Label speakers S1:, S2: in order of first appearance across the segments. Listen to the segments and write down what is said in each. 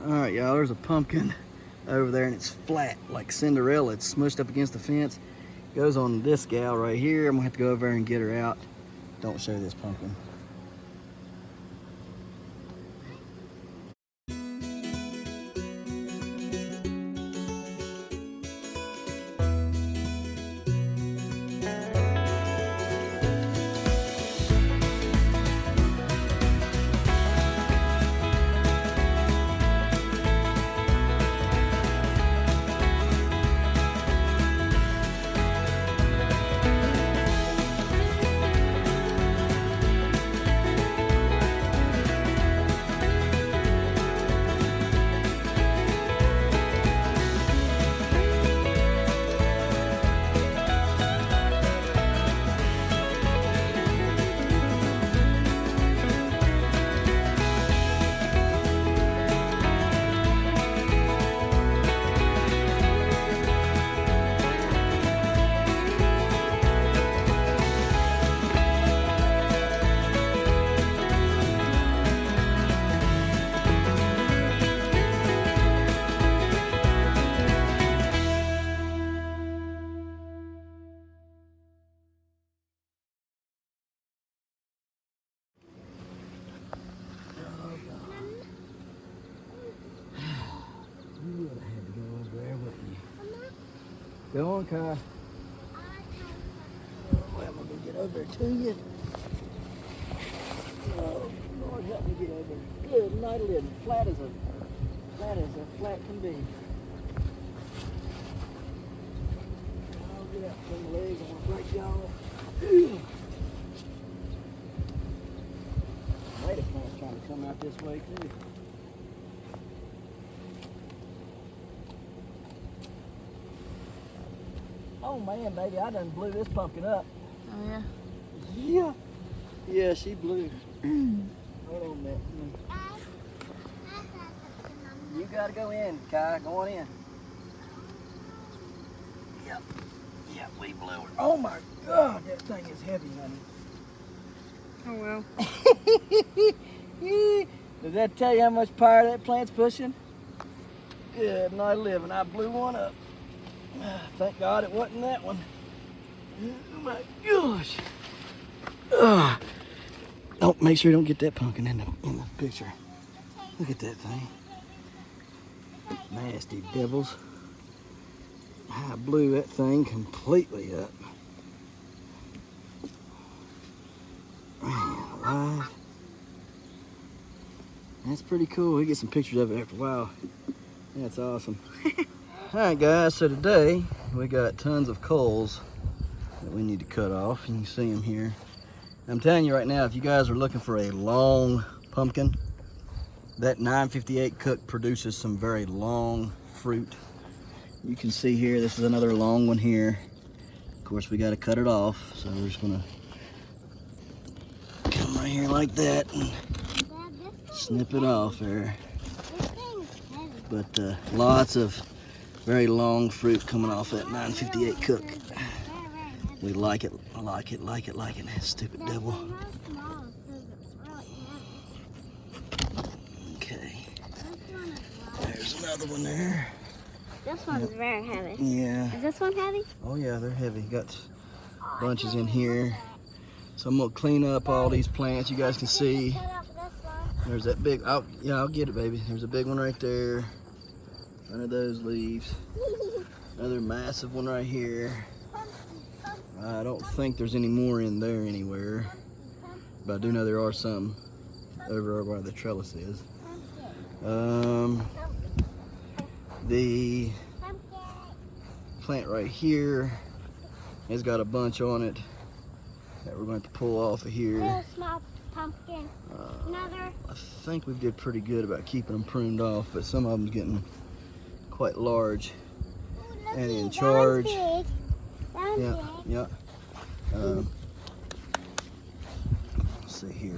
S1: Alright, y'all, there's a pumpkin over there and it's flat like Cinderella. It's smushed up against the fence. Goes on this gal right here. I'm gonna have to go over there and get her out. Don't show this pumpkin. You would have had to go over there, wouldn't you? Go on, Kai. Well, I'm gonna get over to you. Oh, Lord, help me get over. Good night, living. Flat as a flat can be. I'll get out from the legs. I want to break y'all. Tomato plant's trying to come out this way too. Oh man, baby, I done blew this pumpkin up.
S2: Oh yeah?
S1: Yeah. Yeah, she blew. Hold on a minute. You gotta go in, Kai. Go on in. Yep. Yep, we blew her. Oh my God, that thing is heavy, honey.
S2: Oh well.
S1: Does that tell you how much power that plant's pushing? Good night living. I blew one up. Thank God it wasn't that one. Oh my gosh. Don't make sure you don't get that pumpkin in the picture. Look at that thing. Nasty devils. I blew that thing completely up. Man alive. That's pretty cool. We get some pictures of it after a while. That's awesome. Alright guys, so today we got tons of coals that we need to cut off. You can see them here. I'm telling you right now, if you guys are looking for a long pumpkin, that 958 cook produces some very long fruit. You can see here, this is another long one here. Of course, we got to cut it off, so we're just gonna come right here like that and snip it off there. But lots of very long fruit coming off that 958 cook. We like it, like it, like it, like it. Stupid devil. Okay. There's another one there.
S2: This one's very heavy.
S1: Yeah.
S2: Is this one heavy?
S1: Oh yeah, they're heavy. Got bunches in here. So I'm gonna clean up all these plants. You guys can see. There's that big, I'll get it, baby. There's a big one right there. None of those leaves. Another massive one right here. I don't think there's any more in there anywhere, but I do know there are some over where the trellis is. The plant right here has got a bunch on it that we're going to pull off of here.
S2: Little small pumpkin. Another.
S1: I think we did pretty good about keeping them pruned off, but some of them's getting quite large and in charge. Yeah, yeah. Let's see here.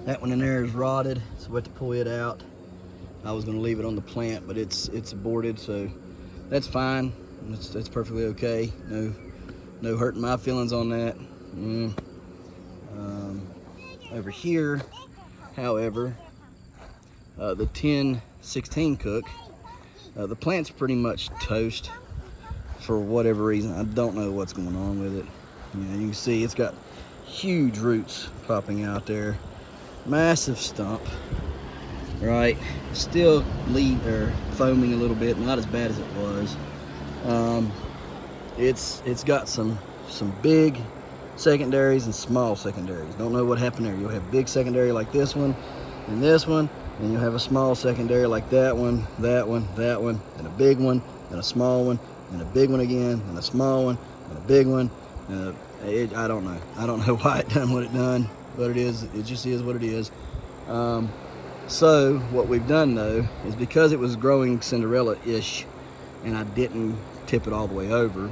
S1: That one in there is rotted, so we have to pull it out. I was going to leave it on the plant, but it's aborted, so that's fine. That's perfectly okay. No hurting my feelings on that. Over here, however, the 1016 cook. The plant's pretty much toast for whatever reason. I don't know what's going on with it. You know, you can see it's got huge roots popping out there. Massive stump, right? Still foaming a little bit, not as bad as it was. It's got some big secondaries and small secondaries. Don't know what happened there. You'll have big secondary like this one, and you'll have a small secondary like that one, and a big one, and a small one, and a big one again, and a small one, and a big one. I don't know. I don't know why it done what it done, but it just is what it is. So what we've done though is, because it was growing Cinderella-ish and I didn't tip it all the way over,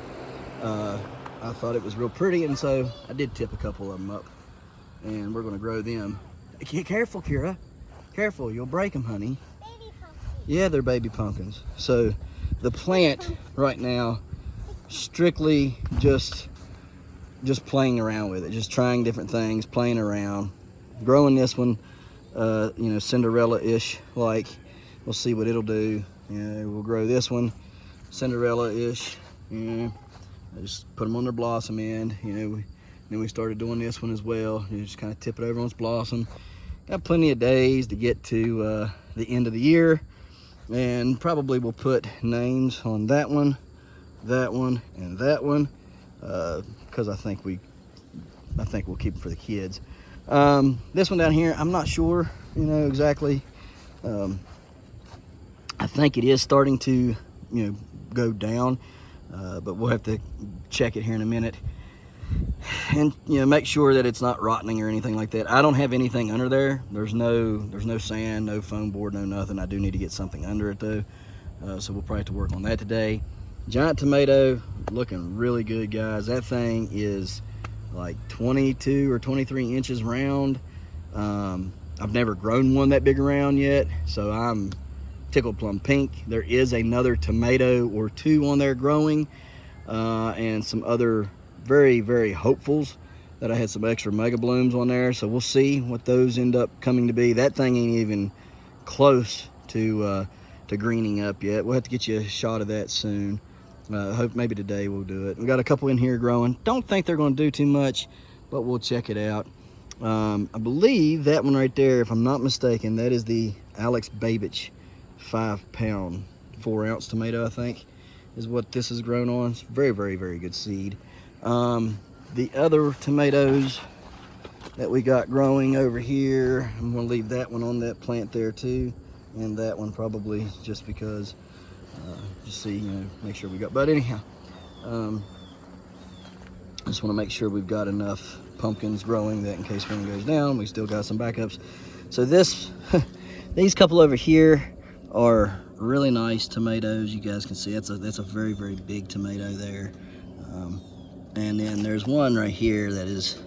S1: I thought it was real pretty, and so I did tip a couple of them up, and we're going to grow them. Careful, Kira. Careful, you'll break them, honey.
S2: Baby pumpkins.
S1: Yeah, they're baby pumpkins. So the plant right now, strictly just playing around with it, just trying different things, playing around, growing this one, you know, Cinderella-ish, like. We'll see what it'll do. You know, we'll grow this one Cinderella-ish. You know, I just put them on their blossom end. You know, then we started doing this one as well. You just kind of tip it over on its blossom. Got plenty of days to get to the end of the year, and probably we'll put names on that one, and that one, because I think we'll keep them for the kids. This one down here, I'm not sure, you know, exactly. I think it is starting to, you know, go down, but we'll have to check it here in a minute, and you know, make sure that it's not rotting or anything like that. I don't have anything under there. There's no sand, no foam board, no nothing. I do need to get something under it though, so we'll probably have to work on that today. Giant tomato, looking really good, guys. That thing is like 22 or 23 inches round. I've never grown one that big around yet, so I'm tickled plum pink. There is another tomato or two on there growing, and some other very, very hopefuls that I had some extra mega blooms on there, so we'll see what those end up coming to be. That thing ain't even close to greening up yet. We'll have to get you a shot of that soon. Hope maybe today we'll do it. We got a couple in here growing. Don't think they're going to do too much, but we'll check it out. I believe that one right there, if I'm not mistaken, that is the Alex Babich 5-pound 4-ounce tomato, I think is what this is grown on. It's very, very, very good seed. The other tomatoes that we got growing over here, I'm going to leave that one on that plant there too, and that one probably, just because just see, you know, make sure we got, but anyhow, just want to make sure we've got enough pumpkins growing that in case one goes down, we still got some backups. So this these couple over here are really nice tomatoes. You guys can see that's a very, very big tomato there, and then there's one right here that is,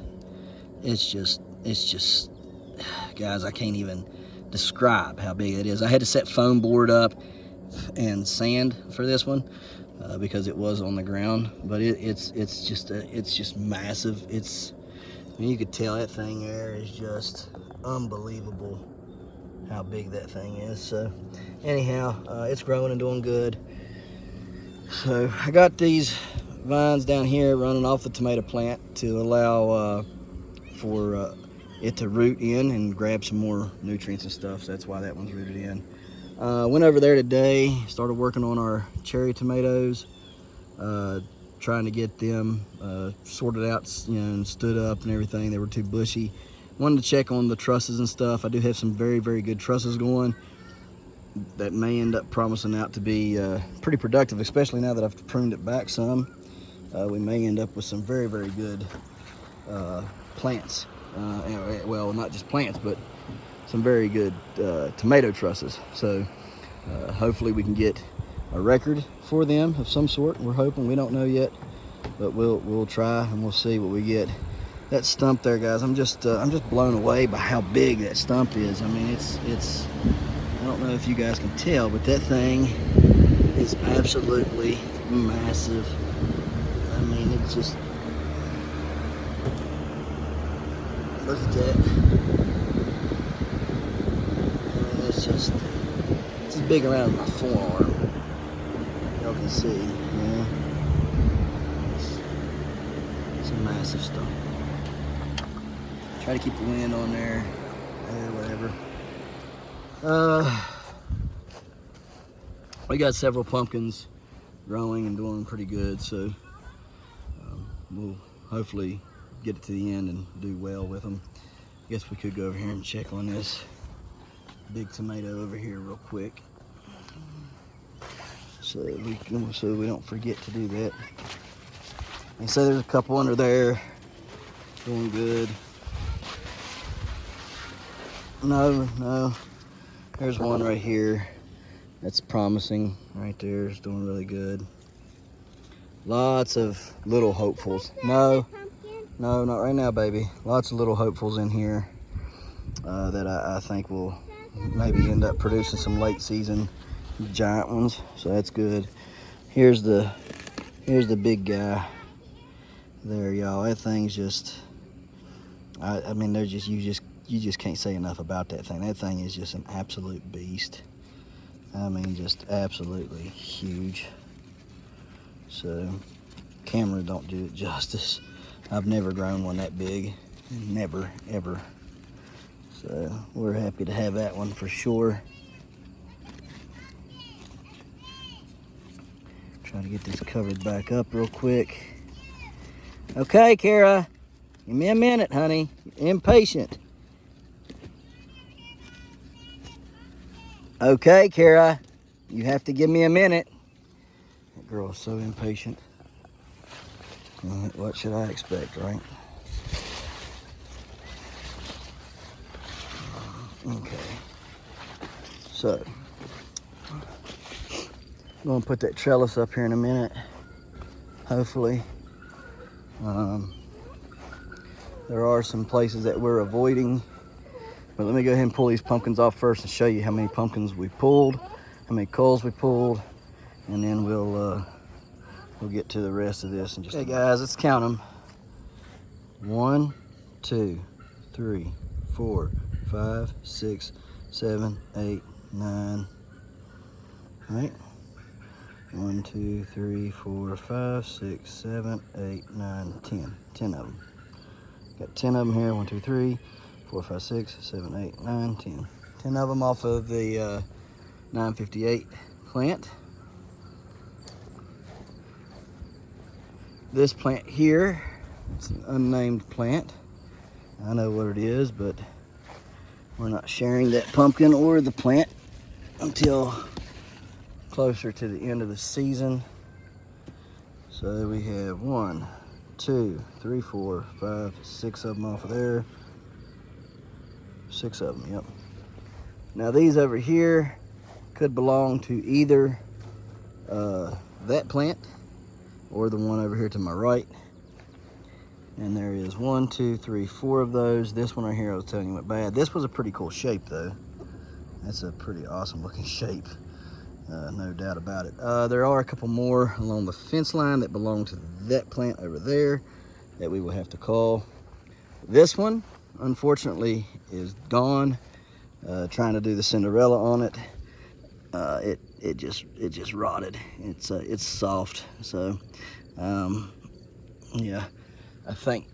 S1: it's just guys, I can't even describe how big it is. I had to set foam board up and sand for this one because it was on the ground, but it's just massive. I mean, you could tell that thing there is just unbelievable how big that thing is. So anyhow, it's growing and doing good. So I got these vines down here running off the tomato plant to allow for it to root in and grab some more nutrients and stuff. So that's why that one's rooted in. Went over there today, started working on our cherry tomatoes, trying to get them sorted out, you know, and stood up and everything. They were too bushy. Wanted to check on the trusses and stuff. I do have some very, very good trusses going that may end up promising out to be pretty productive, especially now that I've pruned it back some. We may end up with some very, very good plants. Well, not just plants, but some very good tomato trusses. So hopefully we can get a record for them of some sort. We're hoping. We don't know yet, but we'll try and we'll see what we get. That stump there, guys, I'm just blown away by how big that stump is. I mean, it's I don't know if you guys can tell, but that thing is absolutely massive. I mean, it's just, look at that. I mean, it's just just big around my forearm. Y'all can see, yeah. It's a massive stump. Try to keep the wind on there, whatever. We got several pumpkins growing and doing pretty good, so we'll hopefully get it to the end and do well with them. I guess we could go over here and check on this big tomato over here real quick, so we don't forget to do that. And so there's a couple under there doing good. No, there's one right here that's promising right there. It's doing really good. Lots of little hopefuls. No, not right now, baby. Lots of little hopefuls in here that I think will maybe end up producing some late season giant ones. So that's good. Here's the big guy there, y'all. That thing's just, I mean, they're just, you just can't say enough about that thing. That thing is just an absolute beast. I mean, just absolutely huge. So, camera don't do it justice. I've never grown one that big. Never, ever. So, we're happy to have that one for sure. Try to get this covered back up real quick. Okay, Kara. Give me a minute, honey. You're impatient. Okay, Kara. You have to give me a minute. That girl is so impatient. What should I expect, right? Okay. So, I'm going to put that trellis up here in a minute, hopefully. There are some places that we're avoiding, but let me go ahead and pull these pumpkins off first and show you how many pumpkins we pulled, how many culls we pulled, and then we'll get to the rest of this. And just, hey guys, let's count them. 1, 2, 3, 4, 5, 6, 7, 8, 9. Right? 1, 2, 3, 4, 5, 6, 7, 8, 9, 10. 10 of them. Got 10 of them here. 1, 2, 3, 4, 5, 6, 7, 8, 9, 10. 10 of them off of the 958 plant. This plant here, it's an unnamed plant. I know what it is, but we're not sharing that pumpkin or the plant until closer to the end of the season. So we have 1, 2, 3, 4, 5, 6 of them off of there. 6 of them, yep. Now these over here could belong to either that plant or the one over here to my right. And there is 1, 2, 3, 4 of those. This one right here I was telling you went bad. This was a pretty cool shape though. That's a pretty awesome looking shape. No doubt about it. There are a couple more along the fence line that belong to that plant over there that we will have to call. This one, unfortunately, is gone. Trying to do the Cinderella on it. It just rotted. It's soft. So, yeah, I think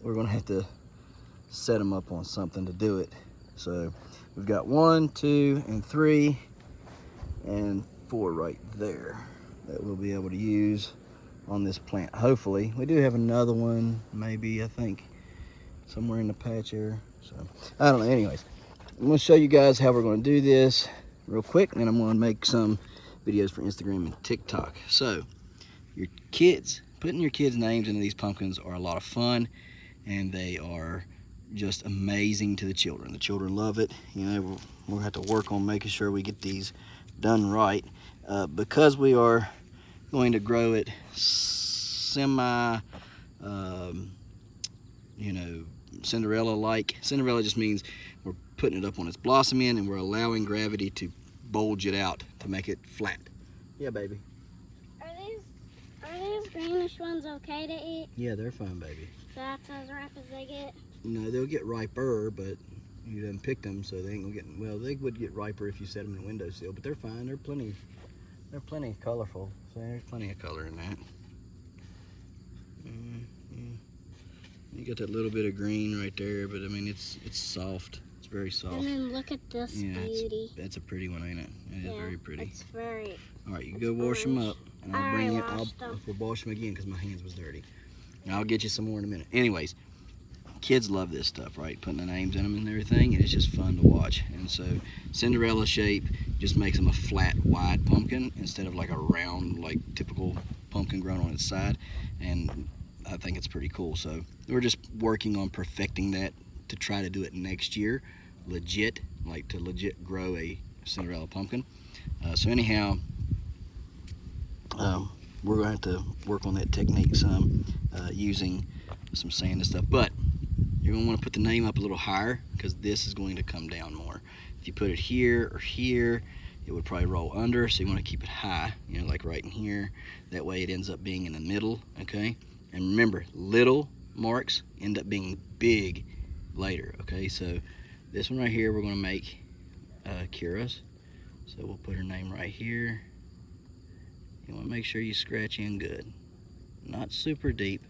S1: we're gonna have to set them up on something to do it. So we've got 1, 2, and 3. And 4 right there that we'll be able to use on this plant. Hopefully, we do have another one, maybe, I think, somewhere in the patch here. So, I don't know. Anyways, I'm going to show you guys how we're going to do this real quick, and then I'm going to make some videos for Instagram and TikTok. So, your kids, putting your kids' names into these pumpkins are a lot of fun, and they are just amazing to the children. The children love it. You know, we'll have to work on making sure we get these done right, because we are going to grow it semi you know, Cinderella like. Cinderella just means we're putting it up on its blossom end and we're allowing gravity to bulge it out to make it flat. Yeah, baby.
S2: Are these greenish ones okay to eat?
S1: Yeah, they're fine, baby.
S2: So that's as ripe as they get?
S1: No, they'll get riper, but He doesn't pick them, so they ain't gonna get, well, they would get riper if you set them in a windowsill, but they're fine. They're plenty colorful. So there's plenty of color in that. You got that little bit of green right there, but I mean, it's soft. It's very soft.
S2: And then look at this beauty.
S1: That's a pretty one, ain't it? It is very pretty.
S2: It's very.
S1: All right, you go wash them up, and I'll bring you. I'll wash them again because my hands was dirty. And I'll get you some more in a minute. Anyways, kids love this stuff, right? Putting the names in them and everything, and it's just fun to watch. And so Cinderella shape just makes them a flat, wide pumpkin instead of like a round, like typical pumpkin grown on its side. And I think it's pretty cool. So we're just working on perfecting that to try to do it next year, legit, like to legit grow a Cinderella pumpkin. So anyhow, we're going to have to work on that technique some, using some sand and stuff. But you're going to want to put the name up a little higher because this is going to come down more. If you put it here or here, it would probably roll under, so you want to keep it high, you know, like right in here. That way it ends up being in the middle, okay? And remember, little marks end up being big later, okay? So this one right here, we're going to make Kira's. So we'll put her name right here. You want to make sure you scratch in good. Not super deep,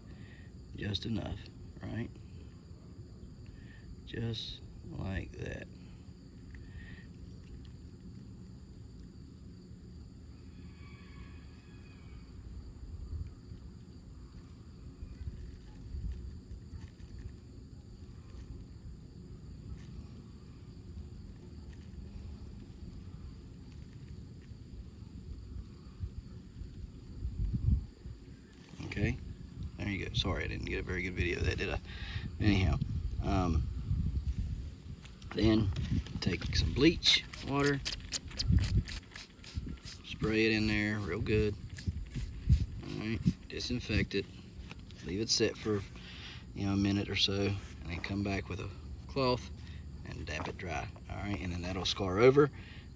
S1: just enough, right? Just like that. Okay, there you go. Sorry, I didn't get a very good video of that, did I? Anyhow, then take some bleach water, spray it in there real good. All right, disinfect it, leave it set for, you know, a minute or so, and then come back with a cloth and dab it dry. All right, and then that'll scar over,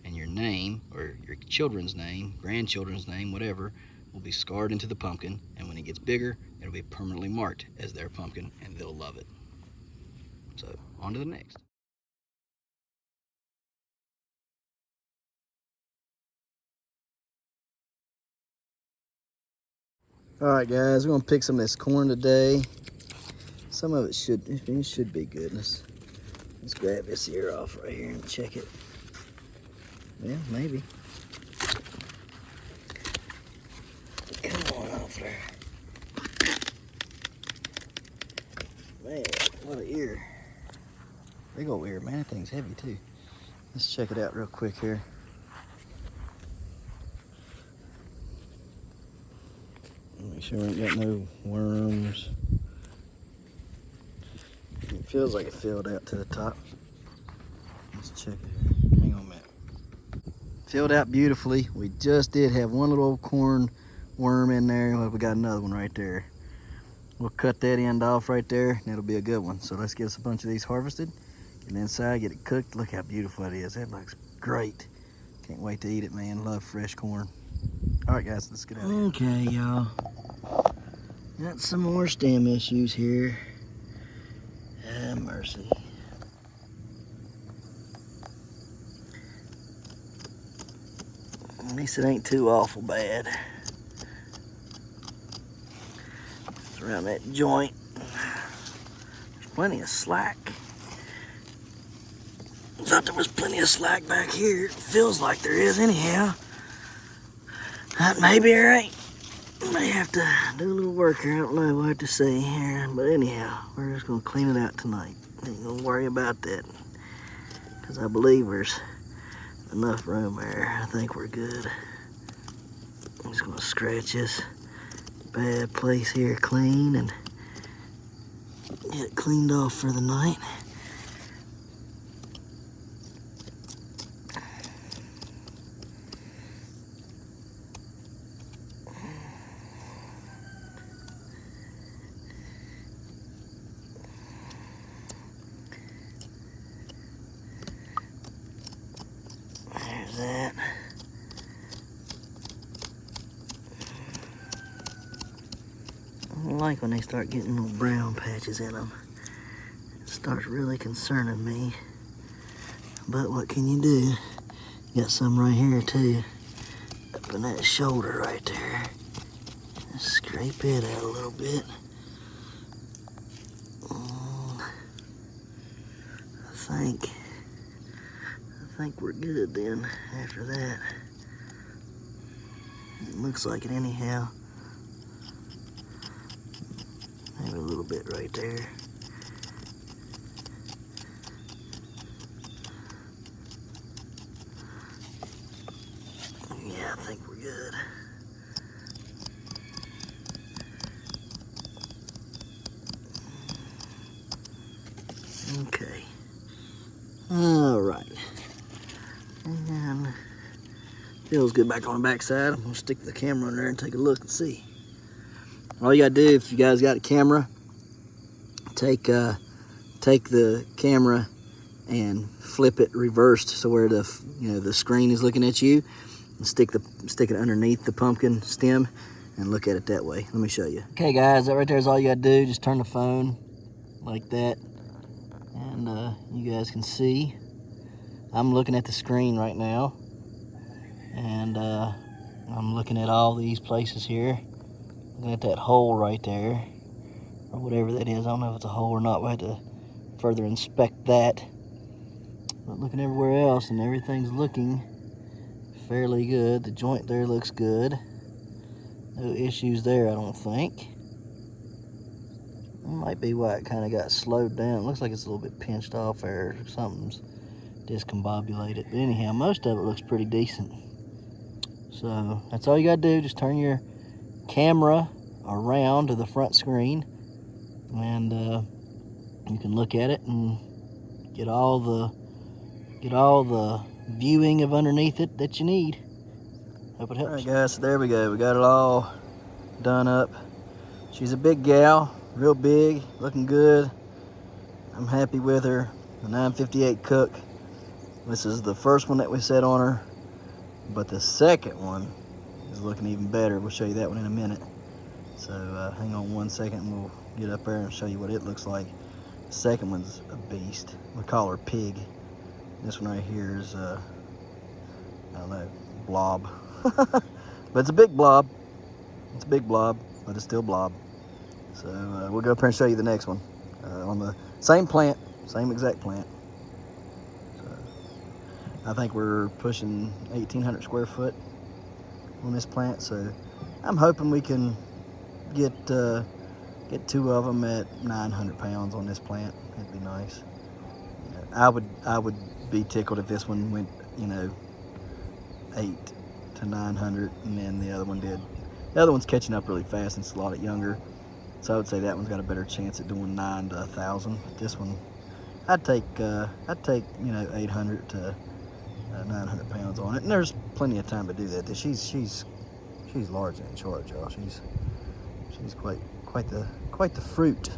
S1: and your name, or your children's name, grandchildren's name, whatever, will be scarred into the pumpkin, and when it gets bigger, it'll be permanently marked as their pumpkin, and they'll love it. So, on to the next. All right, guys, we're gonna pick some of this corn today. Some of it should be good. Let's grab this ear off right here and check it. Yeah, maybe. Come on off there. Man, what an ear. Big old ear, man. That thing's heavy too. Let's check it out real quick here. Make sure we ain't got no worms. It feels like it filled out to the top. Let's check it. Hang on a minute. Filled out beautifully. We just did have one little corn worm in there. Well, we got another one right there. We'll cut that end off right there, and it'll be a good one. So let's get us a bunch of these harvested. Get inside, get it cooked. Look how beautiful it is. That looks great. Can't wait to eat it, man. Love fresh corn. All right, guys, let's get out of here. Okay, y'all. Got some more stem issues here. Ah, mercy. At least it ain't too awful bad. It's around that joint. There's plenty of slack. Thought there was plenty of slack back here. It feels like there is anyhow. Maybe there ain't. May have to do a little work here. I don't know. We'll have to see here. But anyhow, we're just going to clean it out tonight. Ain't going to worry about that. Because I believe there's enough room there. I think we're good. I'm just going to scratch this bad place here clean and get it cleaned off for the night. That. I don't like when they start getting little brown patches in them. It starts really concerning me. But what can you do? Got some right here too. Up in that shoulder right there. Just scrape it out a little bit. I think we're good then after that. It looks like it anyhow. Maybe a little bit right there. Yeah, I think we're good. Okay. All right. And feels good back on the back side. I'm gonna stick the camera in there and take a look and see. All you gotta do, if you guys got a camera, take the camera and flip it reversed so where the screen is looking at you, and stick it underneath the pumpkin stem and look at it that way. Let me show you. Okay guys, that right there is all you gotta do. Just turn the phone like that, and you guys can see I'm looking at the screen right now, and I'm looking at all these places here, looking at that hole right there, or whatever that is. I don't know if it's a hole or not. We'll have to further inspect that. But looking everywhere else, and everything's looking fairly good. The joint there looks good. No issues there, I don't think. That might be why it kind of got slowed down. It looks like it's a little bit pinched off there. Something's discombobulated. But anyhow, most of it looks pretty decent. So that's all you gotta do. Just turn your camera around to the front screen, and you can look at it and get all the viewing of underneath it that you need. Hope it helps. All right guys, so there we go. We got it all done up. She's a big gal, real big, looking good. I'm happy with her. The 958 Cook. This is the first one that we set on her, but the second one is looking even better. We'll show you that one in a minute. So hang on one second and we'll get up there and show you what it looks like. The second one's a beast. We call her Pig. This one right here is, I don't know, blob. But it's a big blob. It's a big blob, but it's still blob. So we'll go up here and show you the next one. On the same plant, same exact plant. I think we're pushing 1,800 square foot on this plant, so I'm hoping we can get two of them at 900 pounds on this plant. That'd be nice. I would be tickled if this one went, 8 to 900, and then the other one did. The other one's catching up really fast and it's a lot younger, so I would say that one's got a better chance at doing 9 to 1,000. But this one, I'd take 800 to 900 pounds on it, and there's plenty of time to do that. She's large and in charge, y'all. She's quite the fruit.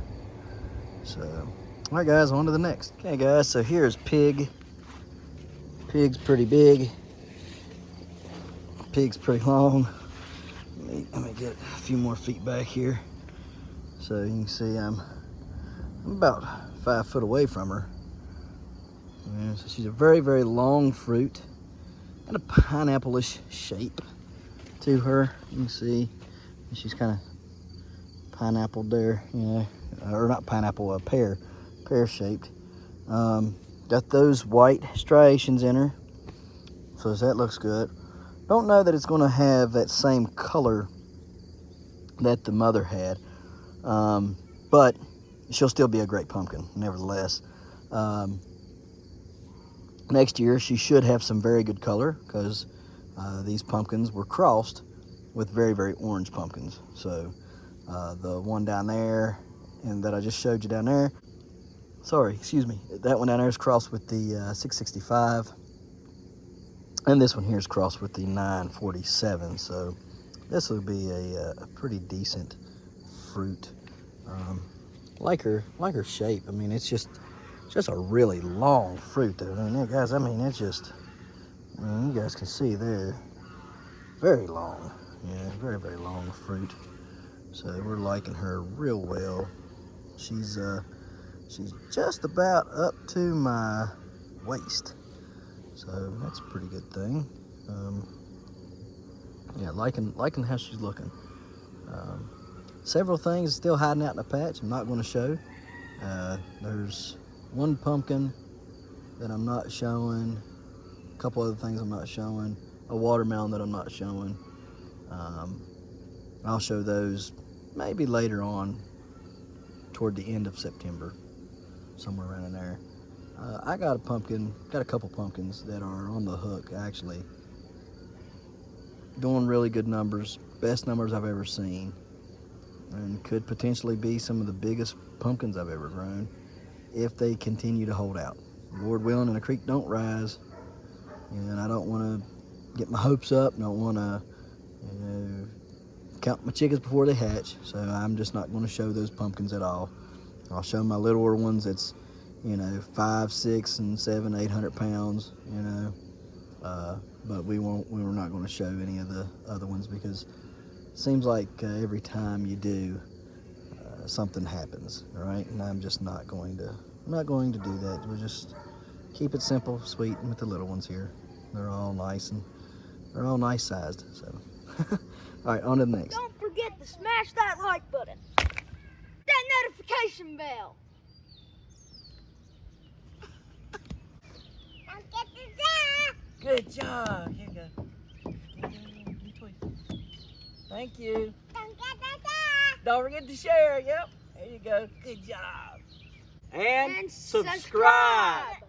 S1: So, all right, guys, on to the next. Okay, guys, so here's Pig. Pig's pretty big. Pig's pretty long. Let me get a few more feet back here, so you can see I'm about 5 foot away from her. Yeah, so she's a very, very long fruit and a pineapple-ish shape to her. You can see she's kind of pineapple there, or not pineapple, pear shaped. Got those white striations in her, so that looks good. Don't know that it's going to have that same color that the mother had, but she'll still be a great pumpkin nevertheless. Next year she should have some very good color, because these pumpkins were crossed with very, very orange pumpkins. So the one down there and that I just showed you down there, that one down there is crossed with the 665, and this one here is crossed with the 947. So this will be a pretty decent fruit. Like her shape. I mean, it's just a really long fruit though. I mean, guys, it's just, you guys can see there, very long. Yeah, very, very long fruit. So we're liking her real well. She's just about up to my waist. So that's a pretty good thing. Yeah, liking how she's looking. Several things still hiding out in the patch I'm not going to show. There's one pumpkin that I'm not showing, a couple other things I'm not showing, a watermelon that I'm not showing. I'll show those maybe later on toward the end of September, somewhere around in there. I got a couple pumpkins that are on the hook actually, doing really good numbers, best numbers I've ever seen, and could potentially be some of the biggest pumpkins I've ever grown if they continue to hold out. Lord willing and the creek don't rise, and I don't want to get my hopes up, don't want to count my chickens before they hatch, so I'm just not going to show those pumpkins at all. I'll show my littler ones that's 5, 6, and 7, 800 pounds, but we're not going to show any of the other ones because it seems like every time you do, something happens, all right? And I'm just not going to do that. We'll just keep it simple, sweet with the little ones here. They're all nice and they're all nice sized. So, all right, on to the next.
S3: Don't forget to smash that like button, that notification bell.
S2: Don't get the
S1: Good job. Here you go. Thank you.
S2: Don't get the
S1: Don't forget to share. Yep. There you go. Good job. And
S3: And
S1: subscribe.